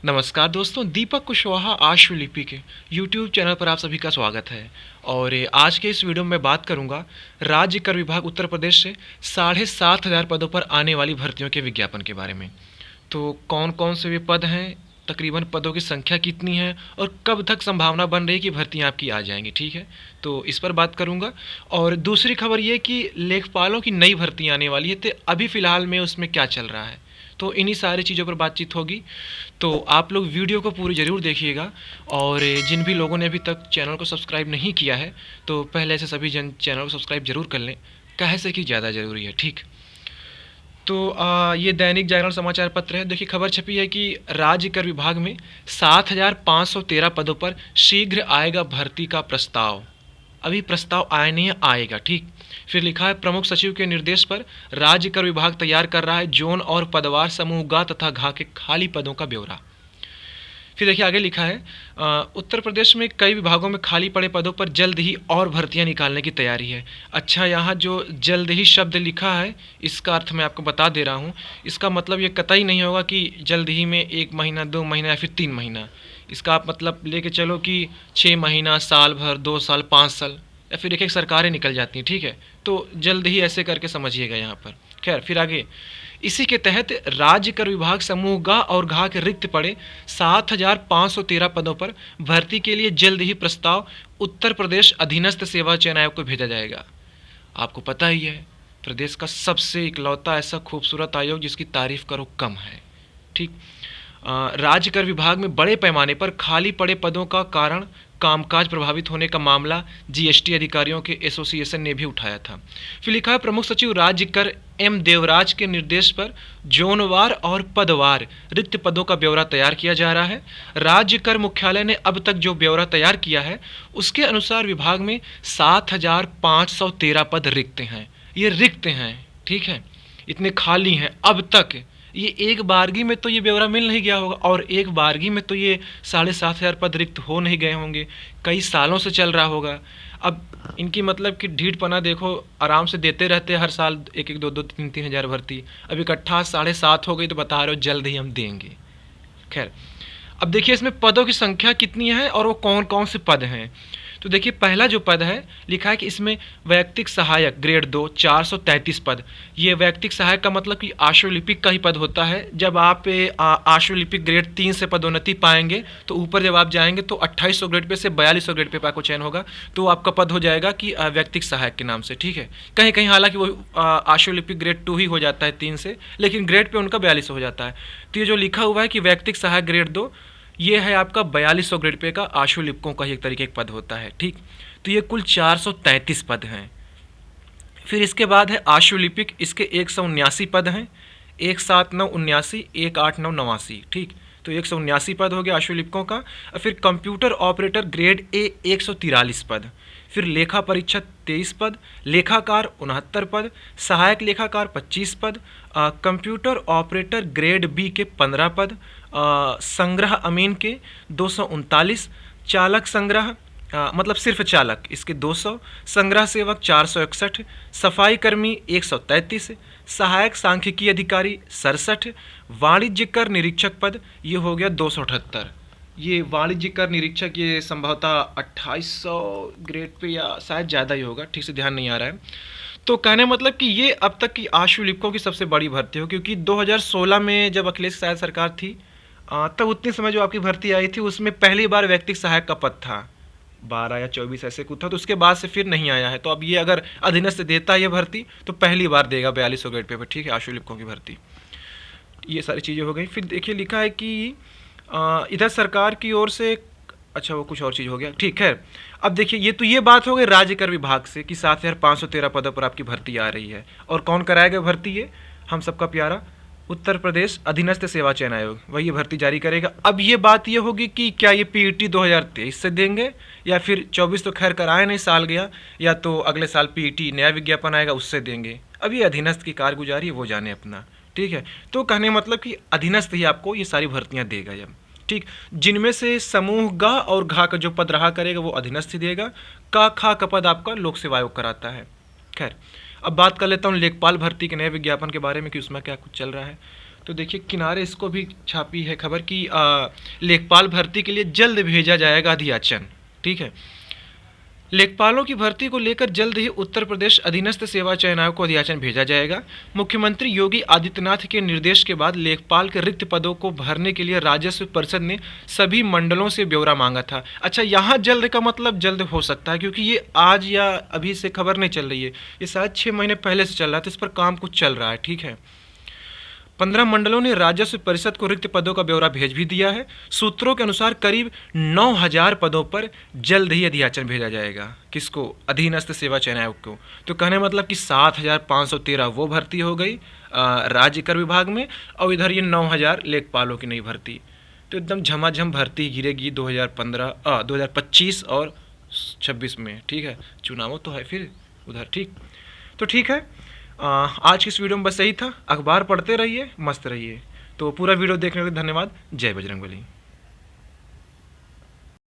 नमस्कार दोस्तों, दीपक कुशवाहा आशुलिपि के YouTube चैनल पर आप सभी का स्वागत है। और आज के इस वीडियो में मैं बात करूंगा राज्य कर विभाग उत्तर प्रदेश से 7,500 पदों पर आने वाली भर्तियों के विज्ञापन के बारे में। तो कौन कौन से वे पद हैं, तकरीबन पदों की संख्या कितनी है और कब तक संभावना बन रही है कि भर्तियां आपकी आ जाएंगी, ठीक है। तो इस पर बात करूंगा। और दूसरी खबर ये कि लेखपालों की नई भर्ती आने वाली है, तो अभी फ़िलहाल में उसमें क्या चल रहा है, तो इन्हीं सारी चीज़ों पर बातचीत होगी। तो आप लोग वीडियो को पूरी ज़रूर देखिएगा। और जिन भी लोगों ने अभी तक चैनल को सब्सक्राइब नहीं किया है, तो पहले से सभी जन चैनल को सब्सक्राइब जरूर कर लें, काहे से कि ज़्यादा ज़रूरी है, ठीक। तो ये दैनिक जागरण समाचार पत्र है। देखिए, खबर छपी है कि राज्य कर विभाग में 7,513 पदों पर शीघ्र आएगा भर्ती का प्रस्ताव। अभी प्रस्ताव आया नहीं है, आएगा, ठीक। फिर लिखा है, प्रमुख सचिव के निर्देश पर राज्य कर विभाग तैयार कर रहा है जोन और पदवार समूह ग तथा घ के खाली पदों का ब्यौरा। फिर देखिए आगे लिखा है, उत्तर प्रदेश में कई विभागों में खाली पड़े पदों पर जल्द ही और भर्तियां निकालने की तैयारी है। अच्छा, यहाँ जो जल्द ही शब्द लिखा है, इसका अर्थ मैं आपको बता दे रहा हूँ। इसका मतलब ये कतई नहीं होगा कि जल्द ही में 1 महीना, 2 महीना या फिर 3 महीना। इसका आप मतलब लेके चलो कि 6 महीना, साल भर, 2 साल, 5 साल, या फिर एक सरकारें निकल जाती हैं, ठीक है। तो जल्द ही ऐसे करके समझिएगा यहाँ पर। खैर, फिर आगे, इसी के तहत राज्य कर विभाग समूह ग और घ के रिक्त पड़े 7,513 पदों पर भर्ती के लिए जल्द ही प्रस्ताव उत्तर प्रदेश अधीनस्थ सेवा चयन आयोग को भेजा जाएगा। आपको पता ही है, प्रदेश का सबसे इकलौता ऐसा खूबसूरत आयोग जिसकी तारीफ करो कम है, ठीक। राज्य कर विभाग में बड़े पैमाने पर खाली पड़े पदों का कारण कामकाज प्रभावित होने का मामला जीएसटी अधिकारियों के एसोसिएशन ने भी उठाया था। फिर लिखा है, प्रमुख सचिव राज्य कर एम देवराज के निर्देश पर जोनवार और पदवार रिक्त पदों का ब्यौरा तैयार किया जा रहा है। राज्य कर मुख्यालय ने अब तक जो ब्यौरा तैयार किया है, उसके अनुसार विभाग में 7,513 पद रिक्त हैं। ये रिक्त हैं, ठीक है, इतने खाली हैं अब तक। ये एक बारगी में तो ये ब्यौरा मिल नहीं गया होगा, और एक बारगी में तो ये 7,500 पद रिक्त हो नहीं गए होंगे, कई सालों से चल रहा होगा। अब इनकी मतलब कि ढीठपना देखो, आराम से देते रहते हर साल 1-1, 2-2, 3-3 हज़ार भर्ती। अब इकट्ठा 7,500 हो गई, तो बता रहे हो जल्द ही हम देंगे। खैर, अब देखिए इसमें पदों की संख्या कितनी है और वो कौन कौन से पद हैं। तो देखिए, पहला जो पद है, लिखा है कि इसमें वैयक्तिक सहायक ग्रेड 2 433 पद। ये वैयक्तिक सहायक का मतलब कि आशुलिपिक का ही पद होता है। जब आप आशुलिपिक ग्रेड 3 से पदोन्नति पाएंगे, तो ऊपर जब आप जाएंगे तो 2800 ग्रेड पे से 4200 ग्रेड पे आपको चयन होगा, तो आपका पद हो जाएगा कि वैयक्तिक सहायक के नाम से, ठीक है। कहीं कहीं हालांकि वो आशुलिपिक ग्रेड 2 ही हो जाता है 3 से, लेकिन ग्रेड पे उनका 4200 हो जाता है। तो ये जो लिखा हुआ है कि वैयक्तिक सहायक ग्रेड 2, ये है आपका 4200 ग्रेड पे का आशुलिपकों का एक तरीके का पद होता है, ठीक। तो ये कुल 433 पद हैं। फिर इसके बाद है आशुलिपिक, इसके 179 पद हैं, 17979, 18989, ठीक। तो 179 पद हो गया आशुलिपकों का। और फिर कंप्यूटर ऑपरेटर ग्रेड ए 143 पद। फिर लेखा परीक्षक 23 पद, लेखाकार 69 पद, सहायक लेखाकार 25 पद, कंप्यूटर ऑपरेटर ग्रेड बी के 15 पद, संग्रह अमीन के 239, चालक संग्रह मतलब सिर्फ चालक इसके 200, संग्रह सेवक 461, सफाई कर्मी 133, सहायक सांख्यिकी अधिकारी 67, वाणिज्य कर निरीक्षक पद ये हो गया 278। ये वाणिज्य कर निरीक्षक ये संभवतः 2800 ग्रेड पे या शायद ज़्यादा ही होगा, ठीक से ध्यान नहीं आ रहा है। तो कहने मतलब कि ये अब तक की आशुलिपकों की सबसे बड़ी भर्ती हो, क्योंकि 2016 में जब अखिलेश यादव सरकार थी, तब उतने समय जो आपकी भर्ती आई थी उसमें पहली बार वैयक्तिक सहायक का पद था, 12 या 24 ऐसे कुछ था। तो उसके बाद से फिर नहीं आया है। तो अब ये अगर अधीनस्थ देता है ये भर्ती, तो पहली बार देगा 4200 ग्रेड पे, ठीक है, आशुलिपकों की भर्ती। ये सारी चीज़ें हो गई। फिर देखिए लिखा है कि इधर सरकार की ओर से, अच्छा वो कुछ और चीज़ हो गया, ठीक है। अब देखिए, ये बात हो गई राज्य कर विभाग से कि 7,513 पदों पर आपकी भर्ती आ रही है। और कौन कराएगा भर्ती? ये हम सबका प्यारा उत्तर प्रदेश अधीनस्थ सेवा चयन आयोग, वही ये भर्ती जारी करेगा। अब ये बात ये होगी कि क्या ये पीईटी 2023 से देंगे या फिर 24 तो खैर कराए नहीं, साल गया, या तो अगले साल पीईटी नया विज्ञापन आएगा उससे देंगे। अब ये अधीनस्थ की कारगुजारी वो जाने अपना, ठीक है। तो कहने मतलब कि अधीनस्थ ही आपको ये सारी भर्तियाँ देगा जब, ठीक। जिनमें से समूह ग और घ का जो पद रहा करेगा वो अधीनस्थ ही देगा। का खा का पद आपका लोक सेवा आयोग कराता है। खैर, अब बात कर लेता हूँ लेखपाल भर्ती के नए विज्ञापन के बारे में कि उसमें क्या कुछ चल रहा है। तो देखिए किनारे इसको भी छापी है खबर कि लेखपाल भर्ती के लिए जल्द भेजा जाएगा अधियाचन। ठीक है, लेखपालों की भर्ती को लेकर जल्द ही उत्तर प्रदेश अधीनस्थ सेवा चयन आयोग को अधियाचन भेजा जाएगा। मुख्यमंत्री योगी आदित्यनाथ के निर्देश के बाद लेखपाल के रिक्त पदों को भरने के लिए राजस्व परिषद ने सभी मंडलों से ब्यौरा मांगा था। अच्छा, यहाँ जल्द का मतलब जल्द हो सकता है, क्योंकि ये आज या अभी से खबर नहीं चल रही है, ये शायद 6 महीने पहले से चल रहा था, इस पर काम कुछ चल रहा है। ठीक है, 15 मंडलों ने राजस्व परिषद को रिक्त पदों का ब्यौरा भेज भी दिया है। सूत्रों के अनुसार करीब 9,000 पदों पर जल्द ही अधियाचन भेजा जाएगा। किसको? अधीनस्थ सेवा चयन आयोग को। तो कहने मतलब कि 7,513 वो भर्ती हो गई राज्य कर विभाग में, और इधर ये 9,000 लेखपालों की नई भर्ती। तो एकदम झमाझम भर्ती गिरेगी 2025 और 26 में। ठीक है, चुनाव तो है फिर उधर। ठीक, तो ठीक है, आज की इस वीडियो में बस यही था। अखबार पढ़ते रहिए, मस्त रहिए। तो पूरा वीडियो देखने के लिए धन्यवाद। जय बजरंगबली।